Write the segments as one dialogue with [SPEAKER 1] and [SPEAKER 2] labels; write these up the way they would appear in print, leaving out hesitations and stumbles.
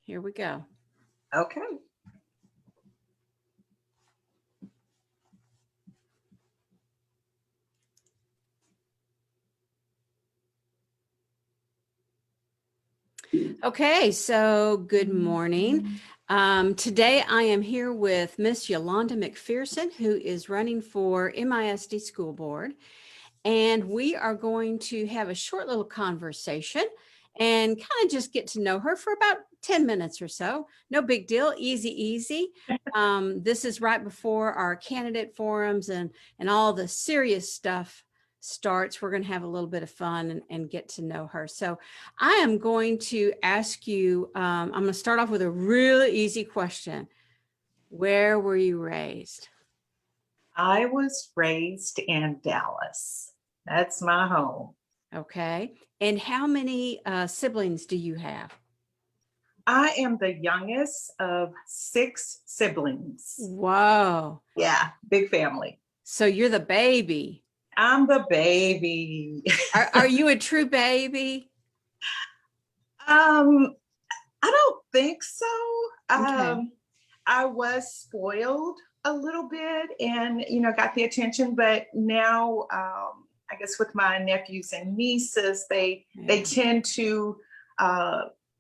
[SPEAKER 1] Here we go.
[SPEAKER 2] Okay.
[SPEAKER 1] Okay, so good morning. Today I am here with Miss Yolanda McPherson, who is running for MISD School Board. And we are going to have a short little conversation and kind of just get to know her for about 10 minutes or so. No big deal, easy. This is right before our candidate forums and all the serious stuff starts. We're going to have a little bit of fun and get to know her. So I am going to ask you, I'm going to start off with a really easy question. Where were you raised?
[SPEAKER 2] I was raised in Dallas. That's my home.
[SPEAKER 1] Okay. And how many siblings do you have?
[SPEAKER 2] I am the youngest of 6 siblings.
[SPEAKER 1] Whoa.
[SPEAKER 2] Yeah, big family.
[SPEAKER 1] So you're the baby.
[SPEAKER 2] I'm the baby.
[SPEAKER 1] Are you a true baby?
[SPEAKER 2] I don't think so.
[SPEAKER 1] Okay.
[SPEAKER 2] I was spoiled a little bit and, got the attention, but now, I guess with my nephews and nieces, they tend to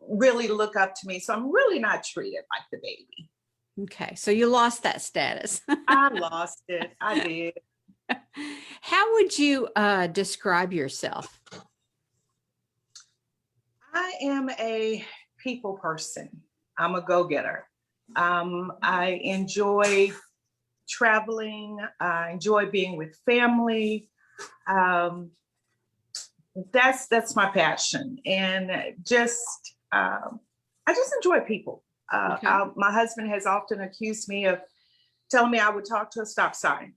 [SPEAKER 2] really look up to me. So I'm really not treated like the baby.
[SPEAKER 1] Okay. So you lost that status.
[SPEAKER 2] I lost it. I did.
[SPEAKER 1] How would you describe yourself?
[SPEAKER 2] I am a people person. I'm a go-getter. I enjoy traveling. I enjoy being with family. That's my passion, and I just enjoy people.
[SPEAKER 1] Okay.
[SPEAKER 2] My husband has often accused me of telling me I would talk to a stop sign,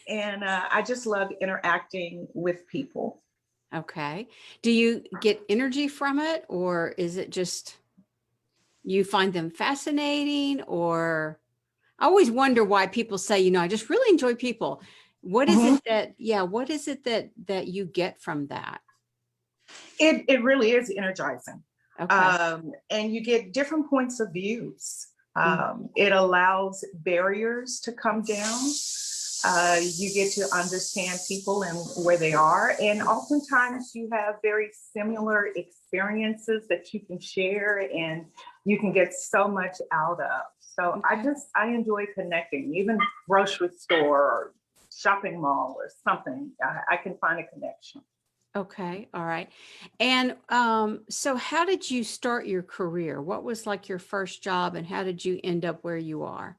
[SPEAKER 2] and I just love interacting with people.
[SPEAKER 1] Okay. Do you get energy from it, or is it just you find them fascinating? Or I always wonder why people say, I just really enjoy people. What is it what is it that you get from that?
[SPEAKER 2] It really is energizing.
[SPEAKER 1] Okay.
[SPEAKER 2] And you get different points of views. It allows barriers to come down. You get to understand people and where they are. And oftentimes you have very similar experiences that you can share and you can get so much out of. So I enjoy connecting, even grocery store or shopping mall or something. I can find a connection.
[SPEAKER 1] Okay. All right. And so how did you start your career? What was like your first job and how did you end up where you are?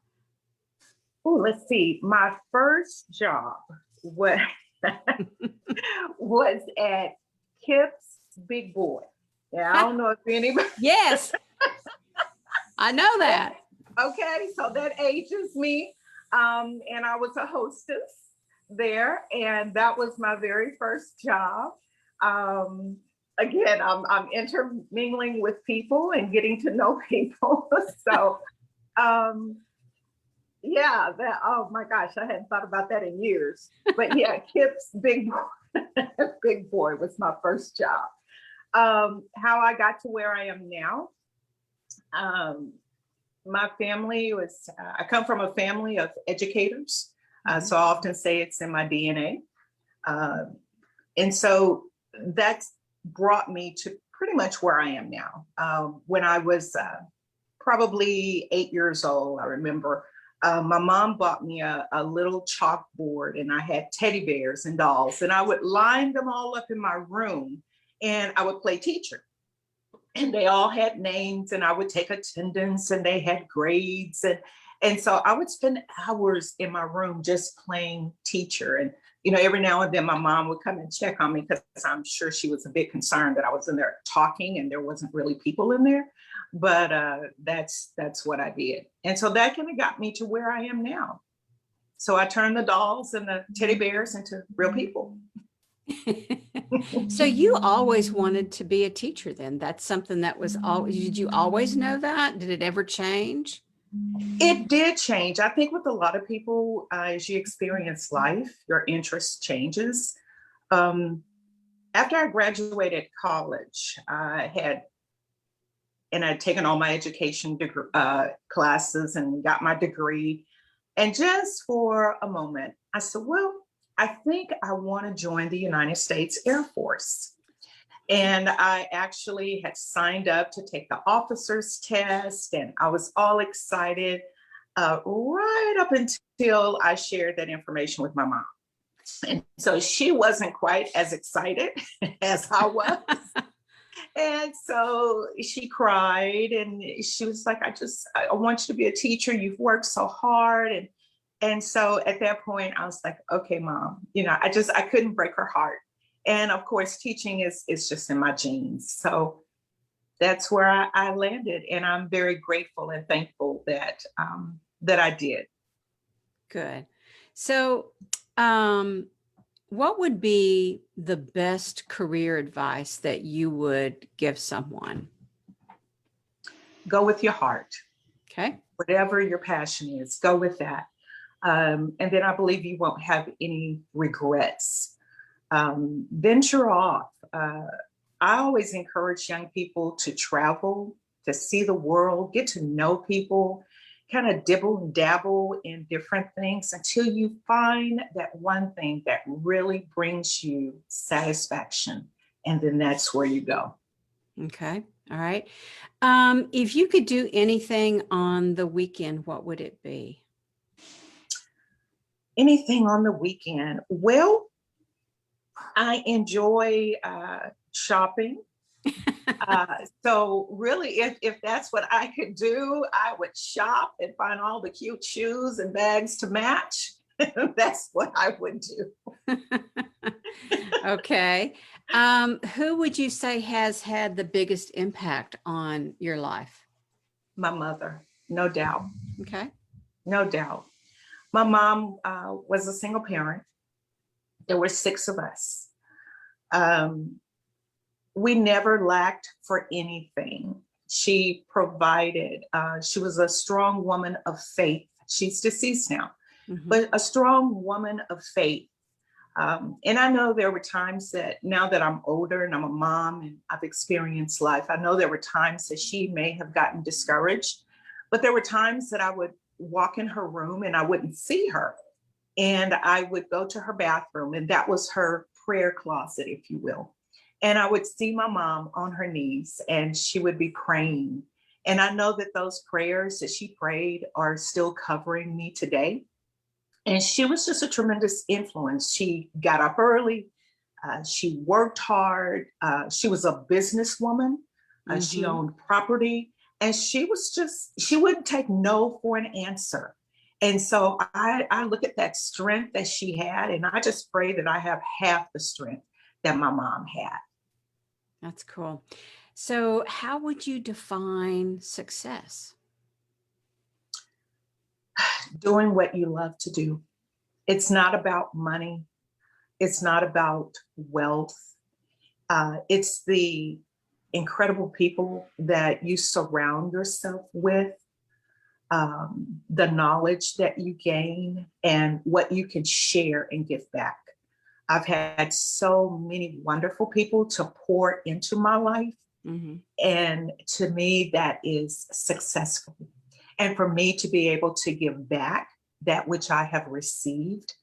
[SPEAKER 2] Oh, let's see. My first job was was at Kip's Big Boy. Yeah, I don't know if anybody.
[SPEAKER 1] Yes, I know that.
[SPEAKER 2] Okay, so that ages me. And I was a hostess there, and that was my very first job. Again, I'm intermingling with people and getting to know people. So, yeah, oh my gosh, I hadn't thought about that in years. But yeah, Kip's Big Boy, Big Boy was my first job. How I got to where I am now. My family was, I come from a family of educators. So I often say it's in my DNA. And so that's brought me to pretty much where I am now. When I was probably 8 years old, I remember my mom bought me a little chalkboard and I had teddy bears and dolls and I would line them all up in my room and I would play teacher. And they all had names and I would take attendance and they had grades. And so I would spend hours in my room just playing teacher. And, every now and then my mom would come and check on me because I'm sure she was a bit concerned that I was in there talking and there wasn't really people in there. But that's what I did. And so that kind of got me to where I am now. So I turned the dolls and the teddy bears into real people.
[SPEAKER 1] So you always wanted to be a teacher then? That's something that was always, did you always know that? Did it ever change?
[SPEAKER 2] It did change. I think with a lot of people, as you experience life, your interest changes. After I graduated college, I had and I'd taken all my education classes and got my degree. And just for a moment, I said, well, I think I want to join the United States Air Force. And I actually had signed up to take the officer's test, and I was all excited right up until I shared that information with my mom. And so she wasn't quite as excited as I was. And so she cried and she was like, I want you to be a teacher. You've worked so hard. And so at that point, I was like, okay, mom, I couldn't break her heart. And of course, teaching is just in my genes. So that's where I landed. And I'm very grateful and thankful that I did.
[SPEAKER 1] Good. So, what would be the best career advice that you would give someone?
[SPEAKER 2] Go with your heart.
[SPEAKER 1] Okay.
[SPEAKER 2] Whatever your passion is, go with that. And then I believe you won't have any regrets. Venture off. I always encourage young people to travel, to see the world, get to know people, kind of dibble and dabble in different things until you find that one thing that really brings you satisfaction. And then that's where you go.
[SPEAKER 1] Okay. All right. If you could do anything on the weekend, what would it be?
[SPEAKER 2] Anything on the weekend? Well, I enjoy shopping. So really, if that's what I could do, I would shop and find all the cute shoes and bags to match. That's what I would do.
[SPEAKER 1] Okay. Who would you say has had the biggest impact on your life?
[SPEAKER 2] My mother, no doubt.
[SPEAKER 1] Okay.
[SPEAKER 2] No doubt. My mom was a single parent. There were 6 of us. We never lacked for anything. She provided. She was a strong woman of faith. She's deceased now, but a strong woman of faith. And I know there were times that now that I'm older and I'm a mom and I've experienced life, I know there were times that she may have gotten discouraged, but there were times that I would walk in her room and I wouldn't see her. And I would go to her bathroom, and that was her prayer closet, if you will. And I would see my mom on her knees and she would be praying. And I know that those prayers that she prayed are still covering me today. And she was just a tremendous influence. She got up early. She worked hard. She was a businesswoman. She owned property. And she wouldn't take no for an answer. And so I look at that strength that she had, and I just pray that I have half the strength that my mom had.
[SPEAKER 1] That's cool. So how would you define success?
[SPEAKER 2] Doing what you love to do. It's not about money. It's not about wealth. It's the incredible people that you surround yourself with, the knowledge that you gain, and what you can share and give back. I've had so many wonderful people to pour into my life. And to me, that is successful. And for me to be able to give back that which I have received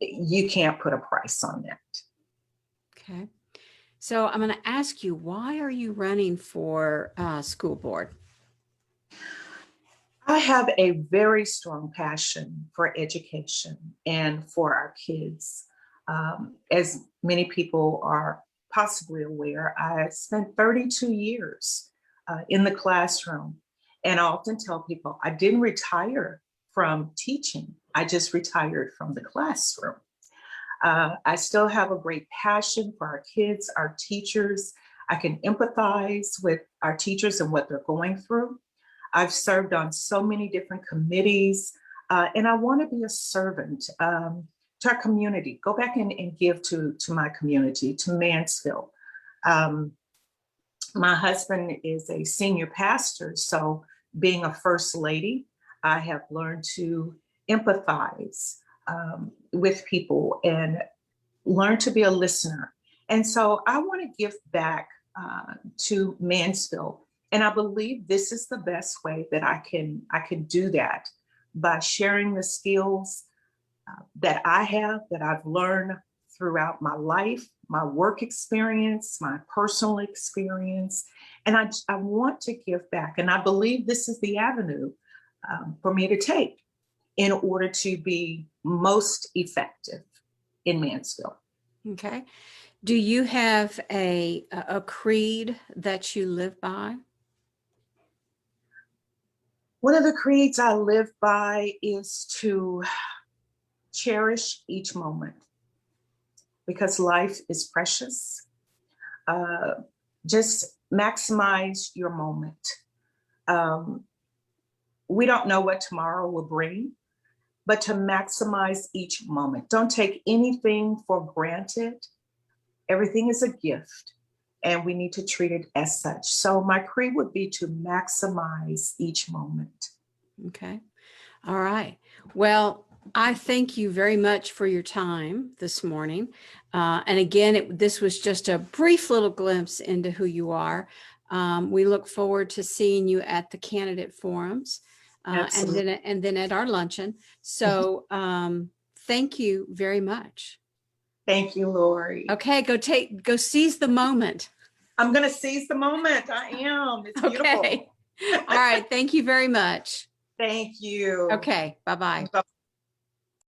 [SPEAKER 2] you can't put a price on that.
[SPEAKER 1] Okay. So I'm going to ask you, why are you running for school board?
[SPEAKER 2] I have a very strong passion for education and for our kids. As many people are possibly aware, I spent 32 years in the classroom. And I often tell people I didn't retire from teaching. I just retired from the classroom. I still have a great passion for our kids, our teachers. I can empathize with our teachers and what they're going through. I've served on so many different committees, and I want to be a servant to our community. Go back and give to my community, to Mansfield. My husband is a senior pastor, so being a first lady, I have learned to empathize with people and learn to be a listener. And so I want to give back to Mansfield. And I believe this is the best way that I can do that, by sharing the skills that I have, that I've learned throughout my life, my work experience, my personal experience. And I want to give back. And I believe this is the avenue for me to take in order to be most effective in Mansfield.
[SPEAKER 1] Okay. Do you have a creed that you live by?
[SPEAKER 2] One of the creeds I live by is to cherish each moment, because life is precious. Just maximize your moment. We don't know what tomorrow will bring, but to maximize each moment. Don't take anything for granted. Everything is a gift, and we need to treat it as such. So my creed would be to maximize each moment.
[SPEAKER 1] Okay. All right. Well, I thank you very much for your time this morning. And again, this was just a brief little glimpse into who you are. We look forward to seeing you at the candidate forums and then at our luncheon. So thank you very much.
[SPEAKER 2] Thank you, Lori.
[SPEAKER 1] Okay, go seize the moment.
[SPEAKER 2] I'm going to seize the moment. I am. It's beautiful.
[SPEAKER 1] Okay. All right. Thank you very much.
[SPEAKER 2] Thank you.
[SPEAKER 1] Okay. Bye-bye.